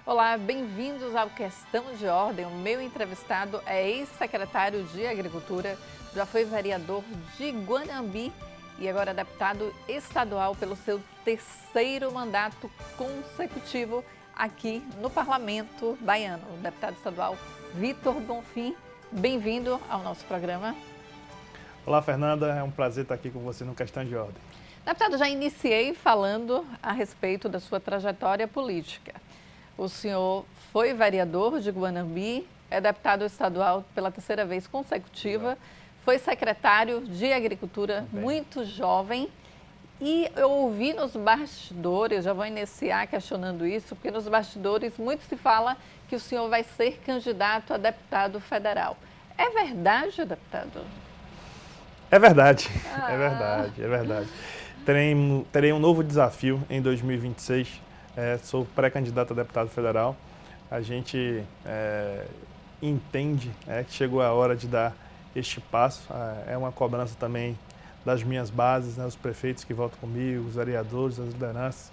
Olá, bem-vindos ao Questão de Ordem. O meu entrevistado é ex-secretário de Agricultura, já foi vereador de Guanambi e agora deputado estadual pelo seu terceiro mandato consecutivo aqui no Parlamento Baiano. O deputado estadual Vitor Bonfim, bem-vindo ao nosso programa. Olá, Fernanda, é um prazer estar aqui com você no Questão de Ordem. Deputado, já iniciei falando a respeito da sua trajetória política. O senhor foi vereador de Guanambi, é deputado estadual pela terceira vez consecutiva, foi secretário de Agricultura muito jovem e eu ouvi nos bastidores, já vou iniciar questionando isso, porque nos bastidores muito se fala que o senhor vai ser candidato a deputado federal. É verdade, deputado? É verdade, é verdade. Terei um novo desafio em 2026. Sou pré-candidato a deputado federal. A gente entende que chegou a hora de dar este passo. É uma cobrança também das minhas bases, né? Os prefeitos que votam comigo, os vereadores, as lideranças,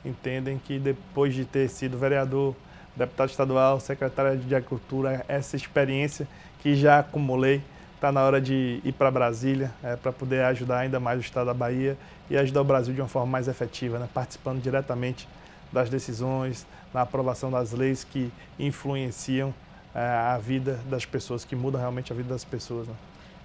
entendem que depois de ter sido vereador, deputado estadual, secretário de Agricultura, essa experiência que já acumulei, está na hora de ir para Brasília para poder ajudar ainda mais o estado da Bahia e ajudar o Brasil de uma forma mais efetiva, né? Participando diretamente das decisões, na aprovação das leis que influenciam a vida das pessoas, que mudam realmente a vida das pessoas, né?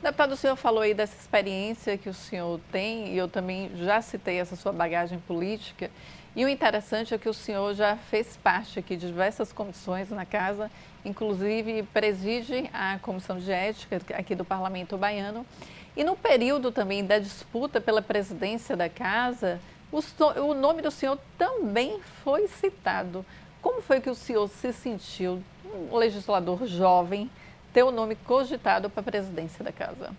Deputado, o senhor falou aí dessa experiência que o senhor tem, e eu também já citei essa sua bagagem política, e o interessante é que o senhor já fez parte aqui de diversas comissões na casa, inclusive preside a Comissão de Ética aqui do Parlamento Baiano, e no período também da disputa pela presidência da casa, o nome do senhor também foi citado. Como foi que o senhor se sentiu, um legislador jovem, ter o nome cogitado para a presidência da casa?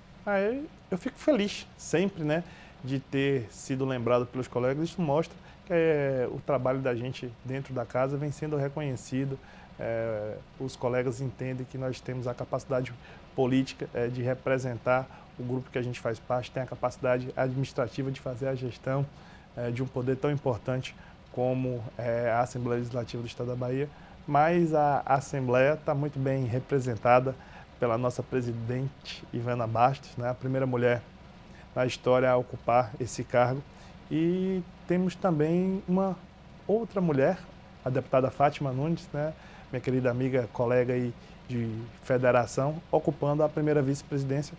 Eu fico feliz sempre, né, de ter sido lembrado pelos colegas. Isso mostra que o trabalho da gente dentro da casa vem sendo reconhecido. Os colegas entendem que nós temos a capacidade política de representar o grupo que a gente faz parte, tem a capacidade administrativa de fazer a gestão de um poder tão importante como a Assembleia Legislativa do Estado da Bahia, mas a Assembleia está muito bem representada pela nossa presidente Ivana Bastos, né, a primeira mulher na história a ocupar esse cargo, e temos também uma outra mulher, a deputada Fátima Nunes, né, minha querida amiga, colega aí de federação, ocupando a primeira vice-presidência,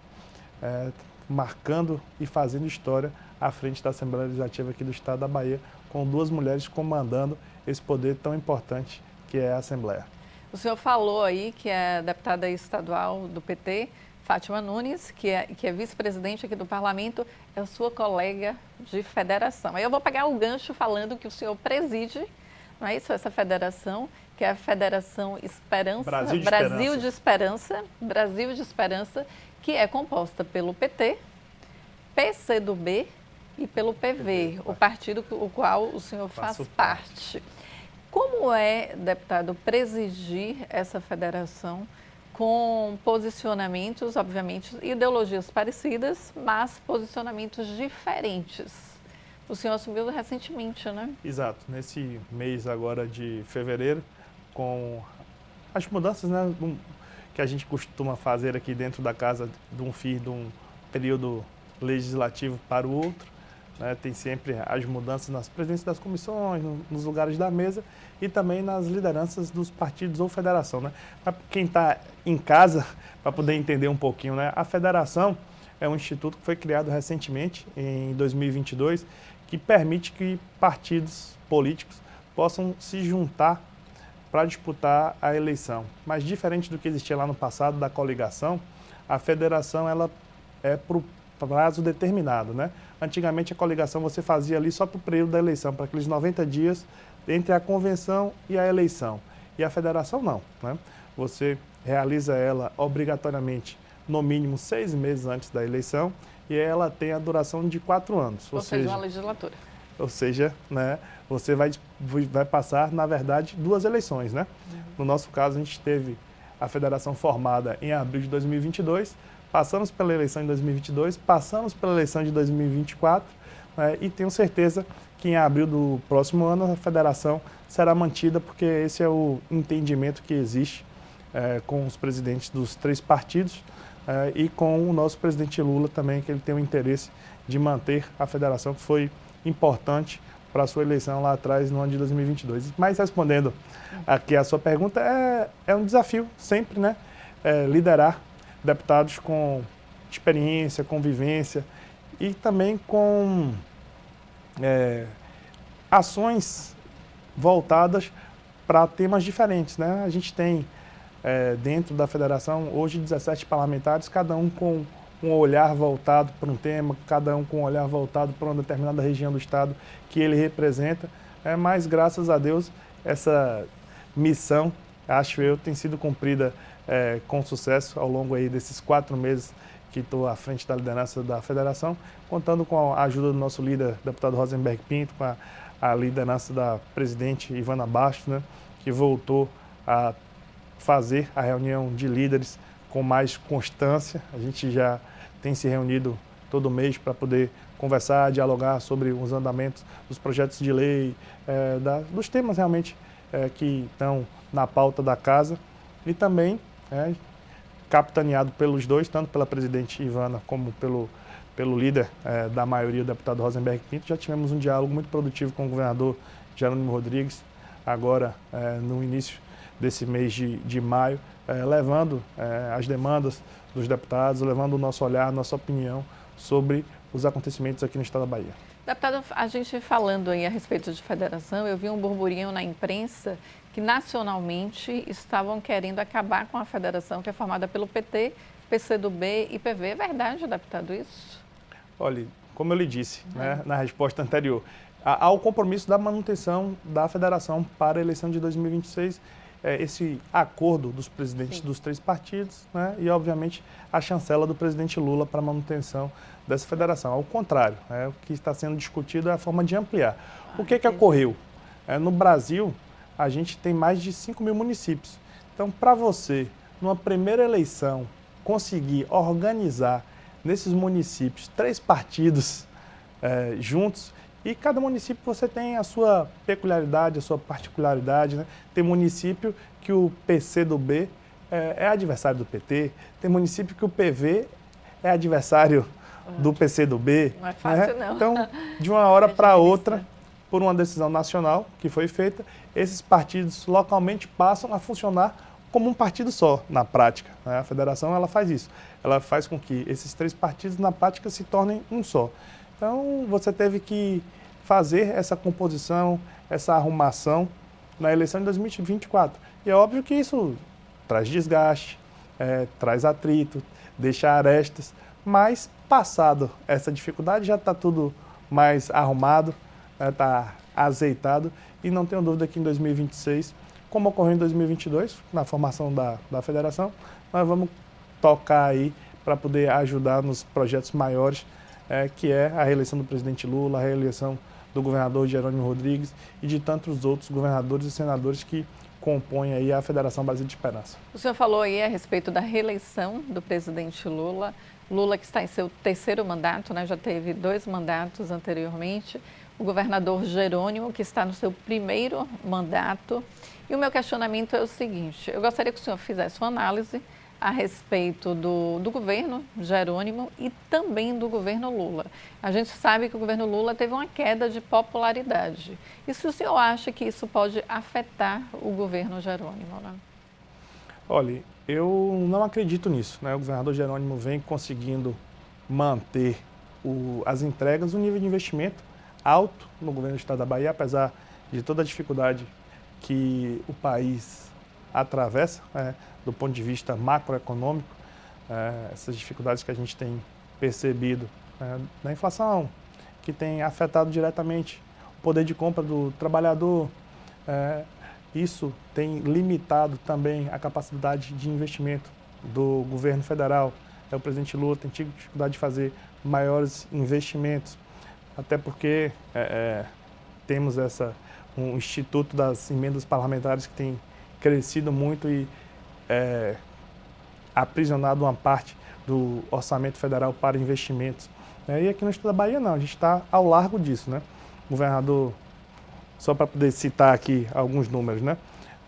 marcando e fazendo história à frente da Assembleia Legislativa aqui do Estado da Bahia, com duas mulheres comandando esse poder tão importante que é a Assembleia. O senhor falou aí que é deputada estadual do PT, Fátima Nunes, que é vice-presidente aqui do Parlamento, é a sua colega de federação. Aí eu vou pegar o gancho falando que o senhor preside, não é isso? Essa federação, que é a Federação Esperança, Brasil de Esperança, que é composta pelo PT, PCdoB e pelo PV, o partido o qual o senhor faz parte. Como é, deputado, presidir essa federação com posicionamentos, obviamente, ideologias parecidas, mas posicionamentos diferentes? O senhor assumiu recentemente, né? Exato. Nesse mês agora de fevereiro, com as mudanças, né, que a gente costuma fazer aqui dentro da casa de um fim de um período legislativo para o outro, né, tem sempre as mudanças nas presidências das comissões, nos lugares da mesa e também nas lideranças dos partidos ou federação, né? Para quem está em casa, para poder entender um pouquinho, né, a federação é um instituto que foi criado recentemente, em 2022, que permite que partidos políticos possam se juntar para disputar a eleição. Mas diferente do que existia lá no passado da coligação, a federação ela é para o prazo determinado, né? Antigamente a coligação você fazia ali só para o período da eleição, para aqueles 90 dias entre a convenção e a eleição. E a federação não, né? Você realiza ela obrigatoriamente no mínimo 6 meses antes da eleição e ela tem a duração de 4 anos. Ou seja, uma legislatura. Ou seja, né, você vai passar, na verdade, 2 eleições, né? No nosso caso, a gente teve a federação formada em abril de 2022, passamos pela eleição em 2022, passamos pela eleição de 2024, né, e tenho certeza que em abril do próximo ano a federação será mantida, porque esse é o entendimento que existe com os presidentes dos 3 partidos e com o nosso presidente Lula também, que ele tem o interesse de manter a federação, que foi importante para a sua eleição lá atrás, no ano de 2022. Mas respondendo aqui a sua pergunta, é um desafio sempre, né? Liderar deputados com experiência, convivência e também com ações voltadas para temas diferentes, né? A gente tem dentro da federação hoje 17 parlamentares, cada um com um olhar voltado para um tema, cada um com um olhar voltado para uma determinada região do estado que ele representa, mas graças a Deus essa missão, acho eu, tem sido cumprida com sucesso ao longo aí desses 4 meses que estou à frente da liderança da federação, contando com a ajuda do nosso líder, deputado Rosenberg Pinto, com a liderança da presidente Ivana Bastos, né, que voltou a fazer a reunião de líderes com mais constância. A gente já tem se reunido todo mês para poder conversar, dialogar sobre os andamentos dos projetos de lei, dos temas realmente que estão na pauta da casa e também capitaneado pelos dois, tanto pela presidente Ivana como pelo líder da maioria, o deputado Rosenberg Pinto. Já tivemos um diálogo muito produtivo com o governador Jerônimo Rodrigues, agora no início desse mês de maio, levando as demandas dos deputados, levando o nosso olhar, a nossa opinião sobre os acontecimentos aqui no estado da Bahia. Deputado, a gente falando aí a respeito de federação, eu vi um burburinho na imprensa que nacionalmente estavam querendo acabar com a federação que é formada pelo PT, PCdoB e PV. É verdade, deputado, isso? Olha, como eu lhe disse na resposta anterior, há o compromisso da manutenção da federação para a eleição de 2026, esse acordo dos presidentes dos 3 partidos, né, e obviamente a chancela do presidente Lula para a manutenção dessa federação. Ao contrário, o que está sendo discutido é a forma de ampliar. O que ocorreu? No Brasil, a gente tem mais de 5 mil municípios. Então, para você, numa primeira eleição, conseguir organizar nesses municípios 3 partidos juntos, e cada município você tem a sua peculiaridade, a sua particularidade, né? Tem município que o PCdoB é adversário do PT, tem município que o PV é adversário do PCdoB. Não é fácil, não. Então, de uma hora para outra, por uma decisão nacional que foi feita, esses partidos localmente passam a funcionar como um partido só, na prática, né? A federação ela faz isso, ela faz com que esses 3 partidos, na prática, se tornem um só. Então, você teve que fazer essa composição, essa arrumação na eleição de 2024. E é óbvio que isso traz desgaste, traz atrito, deixa arestas, mas passado essa dificuldade já está tudo mais arrumado, está azeitado e não tenho dúvida que em 2026, como ocorreu em 2022, na formação da federação, nós vamos tocar aí para poder ajudar nos projetos maiores, que é a reeleição do presidente Lula, a reeleição do governador Jerônimo Rodrigues e de tantos outros governadores e senadores que compõem aí a Federação Brasil de Esperança. O senhor falou aí a respeito da reeleição do presidente Lula. Lula que está em seu 3º mandato, né? Já teve 2 mandatos anteriormente. O governador Jerônimo, que está no seu 1º mandato. E o meu questionamento é o seguinte, eu gostaria que o senhor fizesse uma análise a respeito do governo Jerônimo e também do governo Lula. A gente sabe que o governo Lula teve uma queda de popularidade. E se o senhor acha que isso pode afetar o governo Jerônimo, né? Olha, eu não acredito nisso, né? O governador Jerônimo vem conseguindo manter as entregas, o nível de investimento alto no governo do estado da Bahia, apesar de toda a dificuldade que o país atravessa, do ponto de vista macroeconômico, essas dificuldades que a gente tem percebido na inflação, que tem afetado diretamente o poder de compra do trabalhador. Isso tem limitado também a capacidade de investimento do governo federal. O presidente Lula tem tido dificuldade de fazer maiores investimentos, até porque temos um instituto das emendas parlamentares que tem crescido muito e aprisionado uma parte do orçamento federal para investimentos E aqui no estado da Bahia não, a gente está ao largo disso, né? Governador, só para poder citar aqui alguns números, né?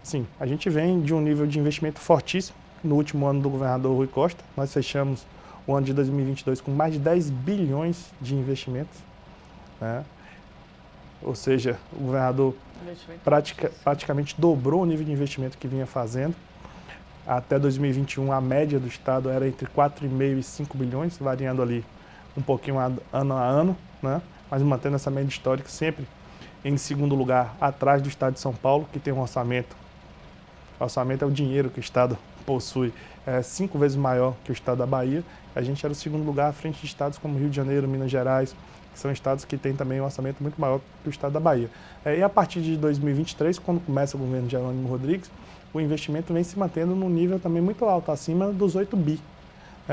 Assim, a gente vem de um nível de investimento fortíssimo. No último ano do governador Rui Costa, nós fechamos o ano de 2022 com mais de 10 bilhões de investimentos, né? Ou seja, o governador praticamente dobrou o nível de investimento que vinha fazendo. Até 2021, a média do estado era entre 4,5 e 5 bilhões, variando ali um pouquinho ano a ano, né? Mas mantendo essa média histórica sempre em segundo lugar, atrás do estado de São Paulo, que tem um orçamento. O orçamento é o dinheiro que o estado possui, 5 vezes maior que o estado da Bahia. A gente era o segundo lugar à frente de estados como Rio de Janeiro, Minas Gerais, que são estados que têm também um orçamento muito maior que o estado da Bahia. E a partir de 2023, quando começa o governo de Jerônimo Rodrigues, o investimento vem se mantendo num nível também muito alto, acima dos 8 bi.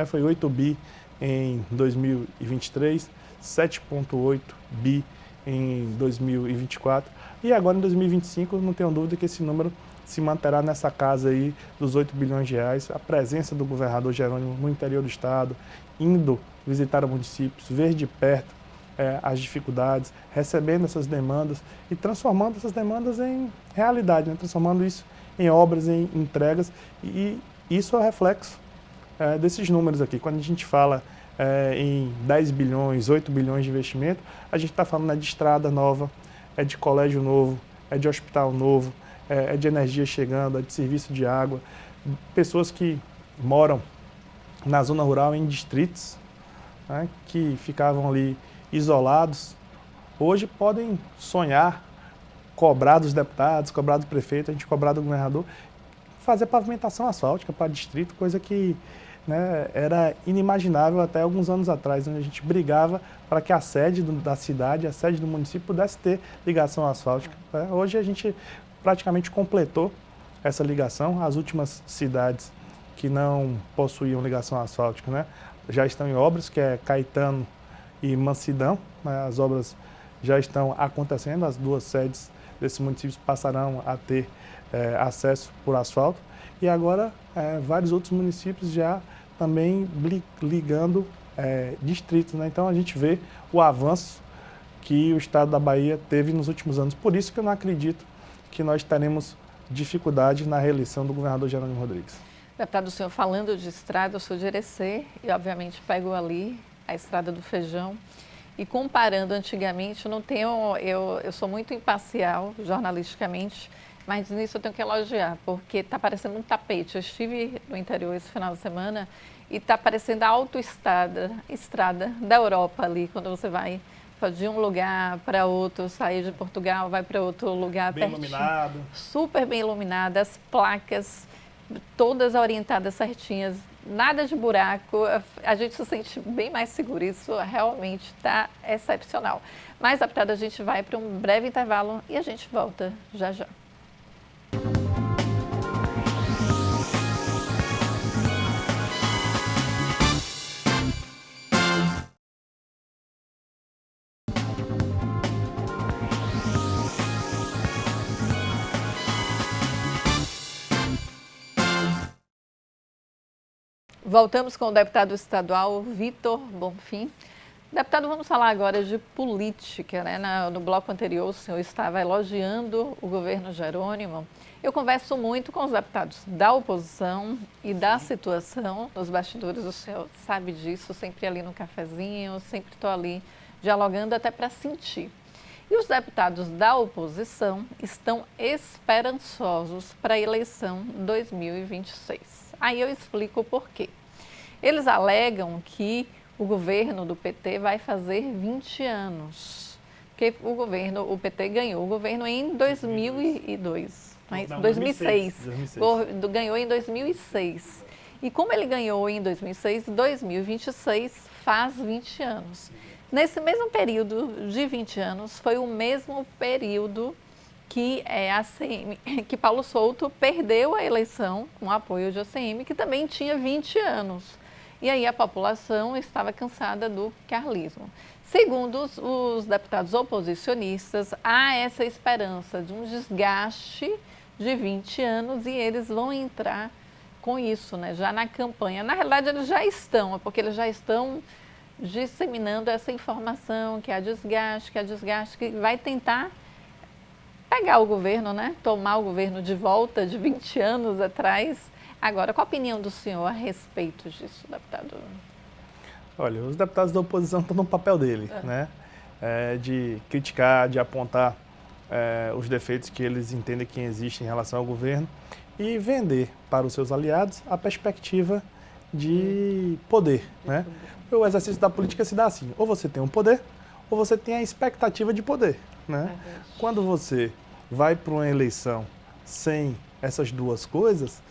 Foi 8 bi em 2023, 7,8 bi em 2024 e agora em 2025 não tenho dúvida que esse número se manterá nessa casa aí dos 8 bilhões de reais. A presença do governador Jerônimo no interior do estado, indo visitar os municípios, ver de perto as dificuldades, recebendo essas demandas e transformando essas demandas em realidade, né? Transformando isso em obras, em entregas, e isso é o reflexo desses números aqui. Quando a gente fala em 10 bilhões, 8 bilhões de investimento, a gente está falando de estrada nova, de colégio novo, de hospital novo, de energia chegando, de serviço de água, pessoas que moram na zona rural em distritos, né, que ficavam ali isolados, hoje podem sonhar, cobrar dos deputados, cobrar do prefeito, a gente cobrar do governador, fazer pavimentação asfáltica para distrito, coisa que, né, era inimaginável até alguns anos atrás, onde a gente brigava para que a sede da cidade, a sede do município pudesse ter ligação asfáltica. Hoje a gente praticamente completou essa ligação. As últimas cidades que não possuíam ligação asfáltica, né, já estão em obras, que é Caetano e Mansidão, né, as obras já estão acontecendo, as duas sedes desses municípios passarão a ter acesso por asfalto, e agora vários outros municípios já também ligando distritos, né? Então a gente vê o avanço que o estado da Bahia teve nos últimos anos. Por isso que eu não acredito que nós teremos dificuldade na reeleição do governador Jerônimo Rodrigues. Deputado, o senhor falando de estrada, eu sou de Irecê e obviamente pego ali a Estrada do Feijão. E comparando antigamente, eu sou muito imparcial jornalisticamente, mas nisso eu tenho que elogiar, porque está parecendo um tapete. Eu estive no interior esse final de semana e está parecendo a autoestrada da Europa ali, quando você vai de um lugar para outro, sair de Portugal, vai para outro lugar bem pertinho. Iluminado. Super bem iluminado, as placas todas orientadas certinhas, nada de buraco, a gente se sente bem mais seguro, isso realmente está excepcional. Mas, deputada, a gente vai para um breve intervalo e a gente volta já já. Voltamos com o deputado estadual Vitor Bonfim. Deputado, vamos falar agora de política, né? No bloco anterior, o senhor estava elogiando o governo Jerônimo. Eu converso muito com os deputados da oposição e da situação nos bastidores, o senhor sabe disso, sempre ali no cafezinho, sempre estou ali dialogando até para sentir. E os deputados da oposição estão esperançosos para a eleição 2026. Aí eu explico o porquê. Eles alegam que o governo do PT vai fazer 20 anos, porque o PT ganhou o governo em 2002, Não, 2006. 2006. Ganhou em 2006. E como ele ganhou em 2006, 2026 faz 20 anos. Nesse mesmo período de 20 anos, foi o mesmo período que a ACM, que Paulo Souto perdeu a eleição com o apoio de ACM, que também tinha 20 anos. E aí a população estava cansada do carlismo. Segundo os deputados oposicionistas, há essa esperança de um desgaste de 20 anos e eles vão entrar com isso, né, já na campanha. Na realidade, eles já estão, porque eles já estão disseminando essa informação que há desgaste, que vai tentar pegar o governo, né? Tomar o governo de volta de 20 anos atrás. Agora, qual a opinião do senhor a respeito disso, deputado? Olha, os deputados da oposição estão no papel dele, né? De criticar, de apontar os defeitos que eles entendem que existem em relação ao governo e vender para os seus aliados a perspectiva de poder, né? O exercício da política se dá assim, ou você tem um poder, ou você tem a expectativa de poder, né? Quando você vai para uma eleição sem essas duas coisas,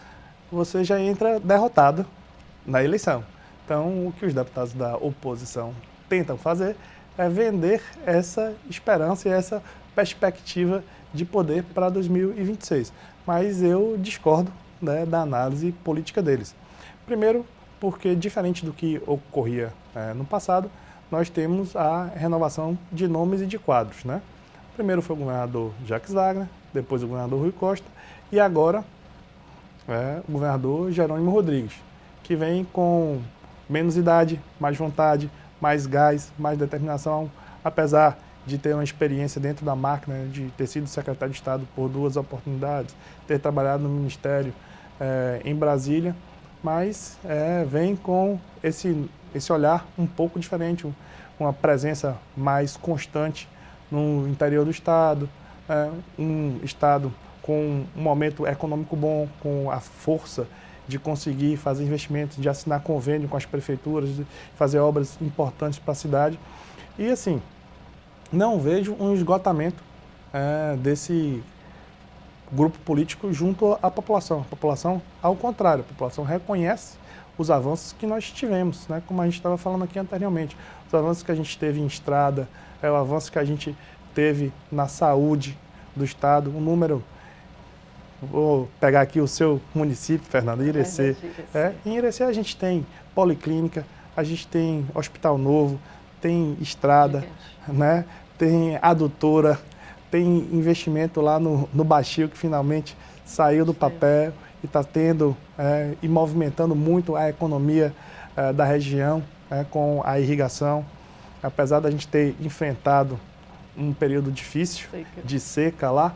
você já entra derrotado na eleição. Então, o que os deputados da oposição tentam fazer é vender essa esperança e essa perspectiva de poder para 2026. Mas eu discordo, né, da análise política deles. Primeiro, porque diferente do que ocorria no passado, nós temos a renovação de nomes e de quadros, né? Primeiro foi o governador Jacques Wagner, depois o governador Rui Costa e agora o governador Jerônimo Rodrigues, que vem com menos idade, mais vontade, mais gás, mais determinação, apesar de ter uma experiência dentro da máquina, de ter sido secretário de Estado por 2 oportunidades, ter trabalhado no Ministério em Brasília, mas vem com esse olhar um pouco diferente, uma presença mais constante no interior do Estado, um Estado com um momento econômico bom, com a força de conseguir fazer investimentos, de assinar convênio com as prefeituras, de fazer obras importantes para a cidade. E assim, não vejo um esgotamento desse grupo político junto à população. A população, ao contrário, a população reconhece os avanços que nós tivemos, né? Como a gente estava falando aqui anteriormente. Os avanços que a gente teve em estrada, o avanço que a gente teve na saúde do Estado, um número. Vou pegar aqui o seu município, Fernando, Irecê. Em Irecê a gente tem policlínica, a gente tem hospital novo, tem estrada, né? Tem adutora, tem investimento lá no Baixio que finalmente saiu do papel e está tendo e movimentando muito a economia da região com a irrigação. Apesar da gente ter enfrentado um período difícil de seca lá,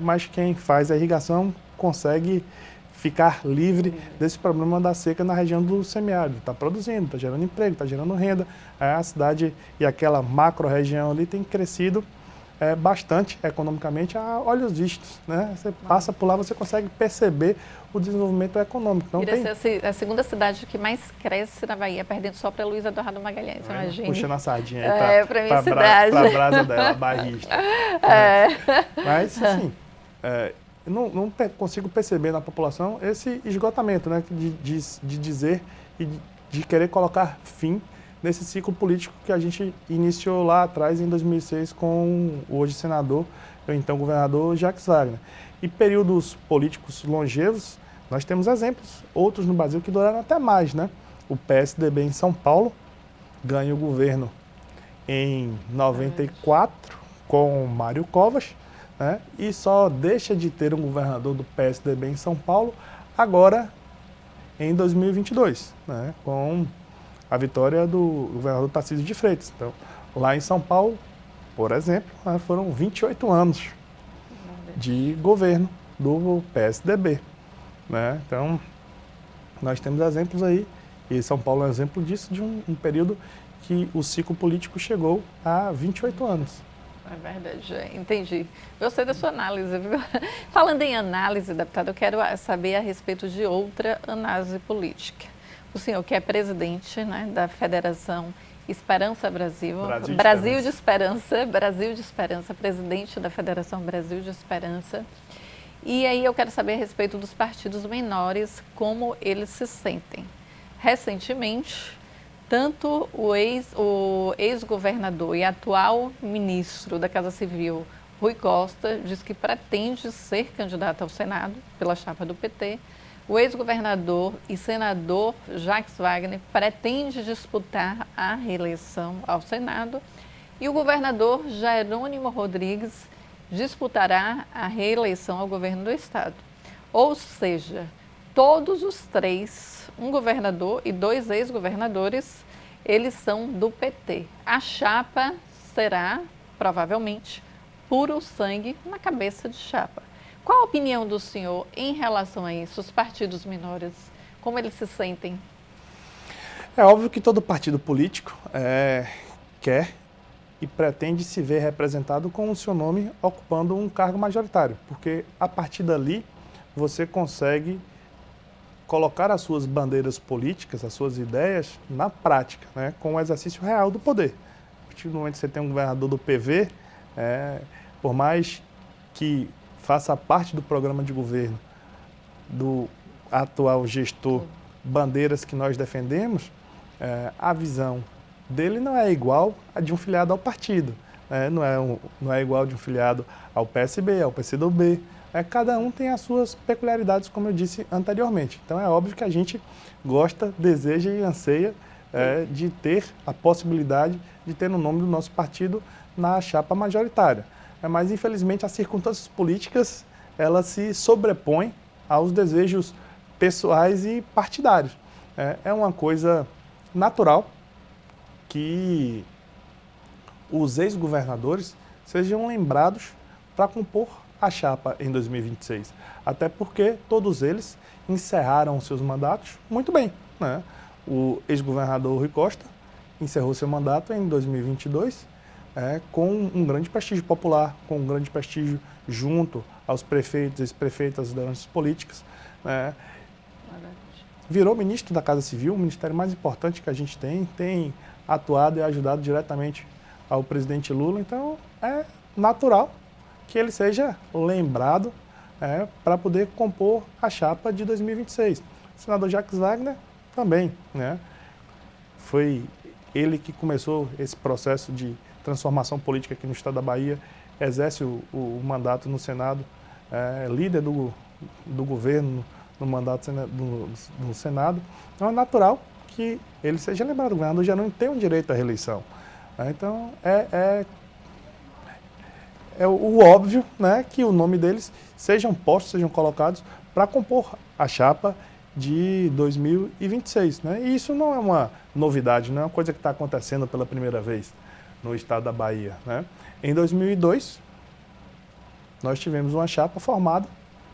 mas quem faz a irrigação consegue ficar livre desse problema da seca na região do semiárido. Está produzindo, está gerando emprego, está gerando renda. A cidade e aquela macro-região ali tem crescido bastante economicamente a olhos vistos, né? Você passa por lá, você consegue perceber o desenvolvimento econômico. Então, é a segunda cidade que mais cresce na Bahia, perdendo só para Luiz Eduardo Magalhães, imagina. Puxando a sardinha aí para a brasa dela, barrista. Mas, assim, eu não consigo perceber na população esse esgotamento, né? De dizer e de querer colocar fim nesse ciclo político que a gente iniciou lá atrás, em 2006, com o hoje senador, o então governador Jacques Wagner. E períodos políticos longevos, nós temos exemplos, outros no Brasil que duraram até mais, né? O PSDB em São Paulo ganha o governo em 94 com Mário Covas, né? E só deixa de ter um governador do PSDB em São Paulo agora em 2022, né? Com a vitória do governador Tarcísio de Freitas. Então, lá em São Paulo, por exemplo, foram 28 anos de governo do PSDB, né? Então, nós temos exemplos aí, e São Paulo é um exemplo disso, de um período que o ciclo político chegou a 28 anos. É verdade, entendi. Gostei da sua análise, viu? Falando em análise, deputado, eu quero saber a respeito de outra análise política. O senhor que é presidente, né, da Federação Esperança Brasil, Brasil de Esperança, presidente da Federação Brasil de Esperança. E aí eu quero saber a respeito dos partidos menores, como eles se sentem. Recentemente, tanto o ex-governador e atual ministro da Casa Civil, Rui Costa, diz que pretende ser candidato ao Senado pela chapa do PT. O ex-governador e senador Jacques Wagner pretende disputar a reeleição ao Senado e o governador Jerônimo Rodrigues disputará a reeleição ao governo do Estado. Ou seja, todos os três, um governador e 2 ex-governadores, eles são do PT. A chapa será, provavelmente, puro sangue na cabeça de chapa. Qual a opinião do senhor em relação a isso, os partidos menores? Como eles se sentem? É óbvio que todo partido político quer e pretende se ver representado com o seu nome ocupando um cargo majoritário, porque a partir dali você consegue colocar as suas bandeiras políticas, as suas ideias na prática, né, com o exercício real do poder. A partir do momento que você tem um governador do PV, por mais que faça parte do programa de governo do atual gestor, bandeiras que nós defendemos, a visão dele não é igual a de um filiado ao partido, né? Não é igual de um filiado ao PSB, ao PCdoB. Cada um tem as suas peculiaridades, como eu disse anteriormente. Então é óbvio que a gente gosta, deseja e anseia de ter a possibilidade de ter o nome do nosso partido na chapa majoritária. Mas infelizmente as circunstâncias políticas elas se sobrepõem aos desejos pessoais e partidários. É uma coisa natural que os ex-governadores sejam lembrados para compor a chapa em 2026. Até porque todos eles encerraram seus mandatos muito bem, né? O ex-governador Rui Costa encerrou seu mandato em 2022 com um grande prestígio popular, com um grande prestígio junto aos prefeitos e ex-prefeitas, das lideranças políticas, né? Virou ministro da Casa Civil, o ministério mais importante que a gente tem atuado e ajudado diretamente ao presidente Lula. Então, é natural que ele seja lembrado para poder compor a chapa de 2026. O senador Jacques Wagner também, né? Foi ele que começou esse processo de transformação política aqui no estado da Bahia, exerce o mandato no Senado, líder do governo no mandato no Senado. Então é natural que ele seja lembrado. O governador já não tem o direito à reeleição. Então é o óbvio, né, que o nome deles sejam postos, sejam colocados para compor a chapa de 2026. Né? E isso não é uma novidade, não é uma coisa que está acontecendo pela primeira vez no estado da Bahia. Né? Em 2002, nós tivemos uma chapa formada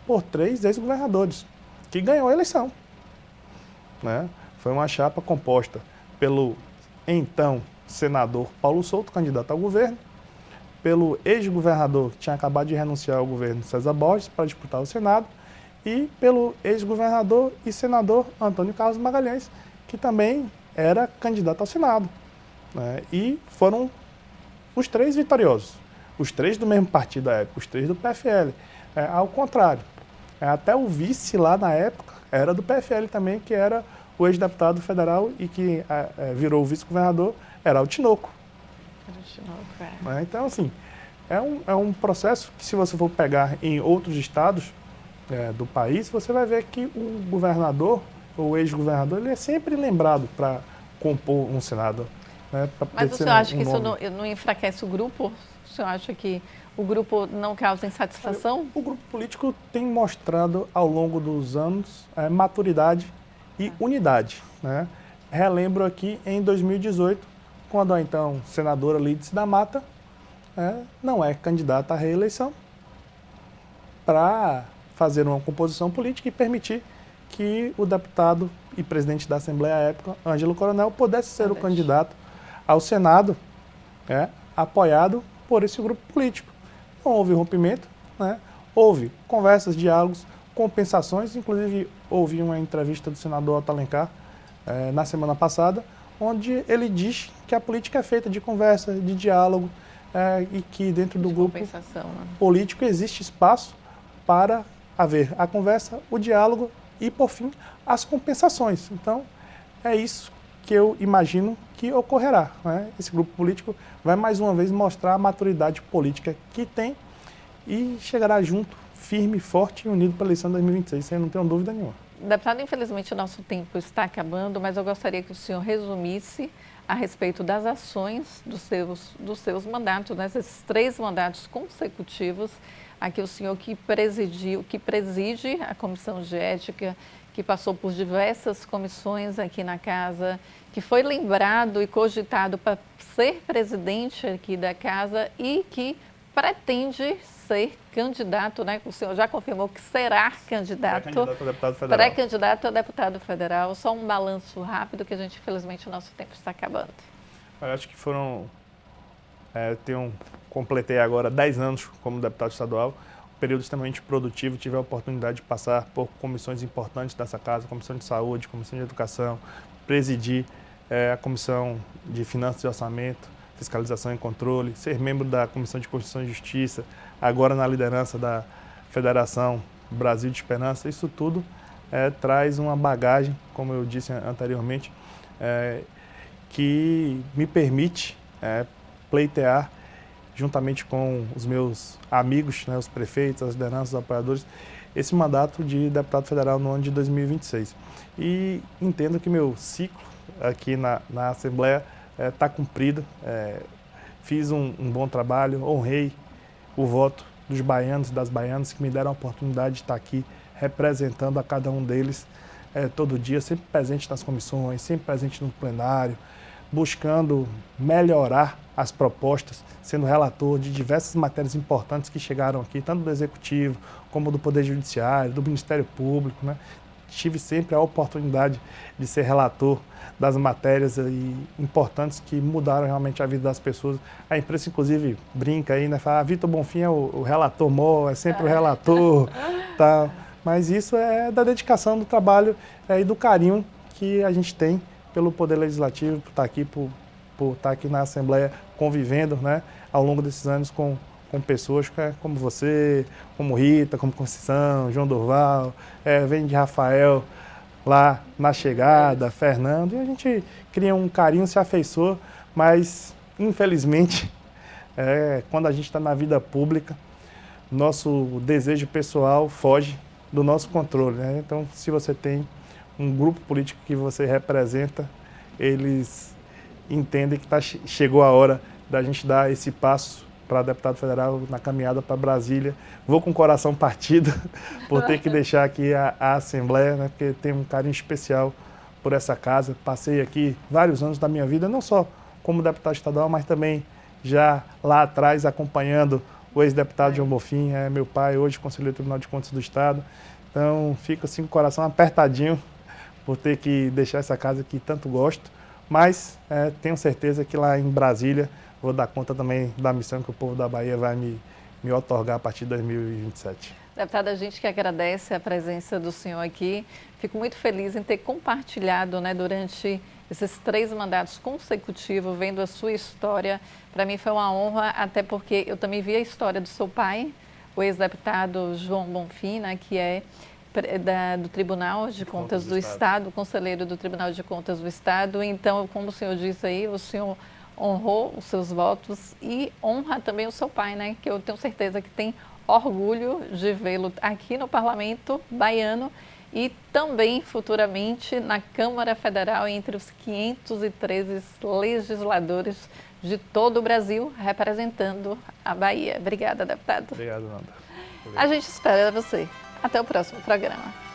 por 3 ex-governadores, que ganhou a eleição. Né? Foi uma chapa composta pelo então senador Paulo Souto, candidato ao governo, pelo ex-governador que tinha acabado de renunciar ao governo, César Borges, para disputar o Senado, e pelo ex-governador e senador Antônio Carlos Magalhães, que também era candidato ao Senado. Né? E foram os 3 vitoriosos, os 3 do mesmo partido à época, os 3 do PFL. Ao contrário, até o vice lá na época era do PFL também, que era o ex-deputado federal e que virou o vice-governador, era o Tinoco. Então, assim, é um processo que, se você for pegar em outros estados do país, você vai ver que o governador, o ex-governador, ele é sempre lembrado para compor um Senado. Né, mas o senhor acha que isso não enfraquece o grupo? O senhor acha que o grupo não causa insatisfação? O grupo político tem mostrado ao longo dos anos maturidade e unidade. Né? Relembro aqui em 2018, quando a então senadora Lídice da Mata não é candidata à reeleição, para fazer uma composição política e permitir que o deputado e presidente da Assembleia à época, Ângelo Coronel, pudesse ser o candidato ao Senado, apoiado por esse grupo político. Não houve rompimento, né? Houve conversas, diálogos, compensações, inclusive houve uma entrevista do senador Otto Alencar na semana passada, onde ele diz que a política é feita de conversa, de diálogo, e que dentro do grupo político existe espaço para haver a conversa, o diálogo e, por fim, as compensações. Então, é isso que eu imagino que ocorrerá. Né? Esse grupo político vai mais uma vez mostrar a maturidade política que tem e chegará junto, firme, forte e unido para a eleição de 2026, sem não ter dúvida nenhuma. Deputado, infelizmente o nosso tempo está acabando, mas eu gostaria que o senhor resumisse a respeito das ações dos seus mandatos, né? Esses 3 mandatos consecutivos, aqui o senhor que preside a Comissão de Ética, que passou por diversas comissões aqui na casa, que foi lembrado e cogitado para ser presidente aqui da casa e que pretende ser candidato, né? O senhor já confirmou que será candidato. Pré-candidato a deputado federal. Pré-candidato a deputado federal. Só um balanço rápido, que a gente, infelizmente, o nosso tempo está acabando. Eu acho que completei agora 10 anos como deputado estadual, um período extremamente produtivo, tive a oportunidade de passar por comissões importantes dessa casa, comissão de saúde, comissão de educação, presidir a comissão de finanças e orçamento, fiscalização e controle, ser membro da comissão de Constituição e Justiça, agora na liderança da Federação Brasil de Esperança. Isso tudo traz uma bagagem, como eu disse anteriormente, que me permite pleitear, juntamente com os meus amigos, né, os prefeitos, as lideranças, os apoiadores, esse mandato de deputado federal no ano de 2026. E entendo que meu ciclo aqui na Assembleia está cumprido. Fiz um bom trabalho, honrei o voto dos baianos e das baianas que me deram a oportunidade de estar aqui representando a cada um deles todo dia, sempre presente nas comissões, sempre presente no plenário, buscando melhorar as propostas, sendo relator de diversas matérias importantes que chegaram aqui, tanto do Executivo, como do Poder Judiciário, do Ministério Público, né? Tive sempre a oportunidade de ser relator das matérias importantes que mudaram realmente a vida das pessoas. A imprensa, inclusive, brinca aí, né? Fala, Vitor Bonfim é o relator maior, é sempre o relator, tá? Mas isso é da dedicação do trabalho e do carinho que a gente tem pelo Poder Legislativo, por estar aqui na Assembleia convivendo, né, ao longo desses anos com pessoas como você, como Rita, como Conceição, João Durval, vem de Rafael lá na chegada, Fernando, e a gente cria um carinho, se afeiçoa, mas infelizmente, quando a gente está na vida pública, nosso desejo pessoal foge do nosso controle, né? Então, se você tem um grupo político que você representa, eles entendem que chegou a hora da gente dar esse passo para deputado federal na caminhada para Brasília. Vou com o coração partido por ter que deixar aqui a Assembleia, né, porque tenho um carinho especial por essa casa. Passei aqui vários anos da minha vida, não só como deputado estadual, mas também já lá atrás acompanhando o ex-deputado João Bonfim, meu pai, hoje conselheiro do Tribunal de Contas do Estado. Então, fico assim com o coração apertadinho por ter que deixar essa casa que tanto gosto, mas tenho certeza que lá em Brasília vou dar conta também da missão que o povo da Bahia vai me otorgar a partir de 2027. Deputada, a gente que agradece a presença do senhor aqui. Fico muito feliz em ter compartilhado, né, durante esses 3 mandatos consecutivos, vendo a sua história. Para mim foi uma honra, até porque eu também vi a história do seu pai, o ex-deputado João Bonfim, né, que é do Tribunal de Contas do Estado, conselheiro do Tribunal de Contas do Estado. Então, como o senhor disse aí, o senhor honrou os seus votos e honra também o seu pai, né? Que eu tenho certeza que tem orgulho de vê-lo aqui no Parlamento baiano e também futuramente na Câmara Federal entre os 513 legisladores de todo o Brasil representando a Bahia. Obrigada, deputado. Obrigado, Nanda. A gente espera você. Até o próximo programa.